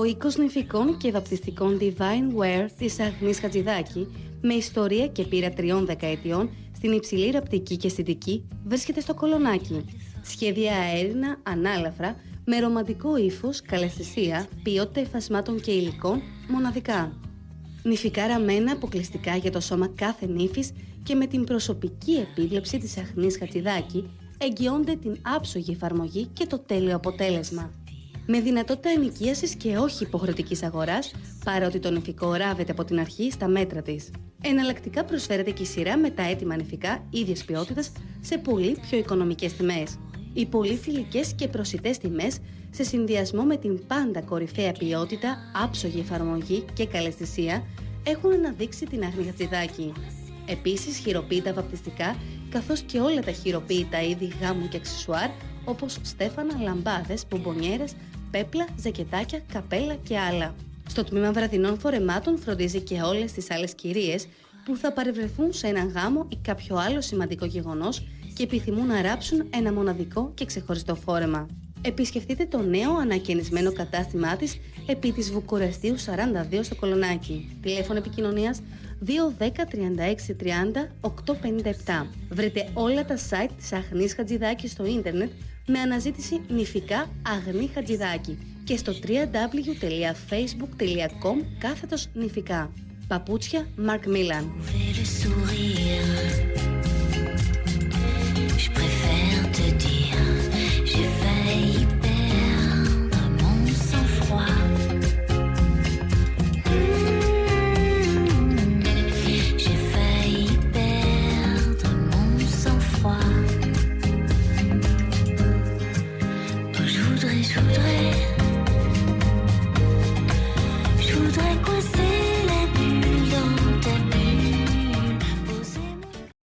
οίκος νηφικών και βαπτιστικών Divine Wear της Αγνής Χατζηδάκη, με ιστορία και πείρα 3 δεκαετιών στην υψηλή ραπτική και αισθητική, βρίσκεται στο Κολονάκι. Σχέδια αέρινα, ανάλαφρα, με ρομαντικό ύφος, καλαισθησία, ποιότητα υφασμάτων και υλικών, μοναδικά. Νηφικά ραμμένα αποκλειστικά για το σώμα κάθε νύφης και με την προσωπική επίβλεψη της Αγνής Χατζηδάκη εγγυώνται την άψογη εφαρμογή και το τέλειο αποτέλεσμα. Με δυνατότητα ενοικίασης και όχι υποχρεωτικής αγοράς, παρότι το νηφικό ράβεται από την αρχή στα μέτρα της. Εναλλακτικά προσφέρεται και η σειρά με τα έτοιμα νηφικά ίδιας ποιότητας σε πολύ πιο οικονομικές τιμές. Οι πολύ φιλικές και προσιτές τιμές, σε συνδυασμό με την πάντα κορυφαία ποιότητα, άψογη εφαρμογή και καλαισθησία, έχουν αναδείξει την Αγνή Χατζηδάκη. Επίσης, χειροποίητα βαπτιστικά, καθώς και όλα τα χειροποίητα είδη γάμου και αξεσουάρ, όπως στέφανα, λαμπάδες, μπομπονιέρες, πέπλα, ζακετάκια, καπέλα και άλλα. Στο τμήμα βραδινών φορεμάτων φροντίζει και όλες τις άλλες κυρίες που θα παρευρεθούν σε έναν γάμο ή κάποιο άλλο σημαντικό γεγονός και επιθυμούν να ράψουν ένα μοναδικό και ξεχωριστό φόρεμα. Επισκεφτείτε το νέο ανακαινισμένο κατάστημά της επί της Βουκουρεστίου 42 στο Κολονάκι. Τηλέφωνο επικοινωνίας 210 36 30 857. Βρείτε όλα τα site της Αγνής Χατζηδάκη στο ίντερνετ με αναζήτηση νηφικά Αγνή Χατζηδάκη και στο www.facebook.com/νηφικά. Παπούτσια Mark Millan. Je voudrais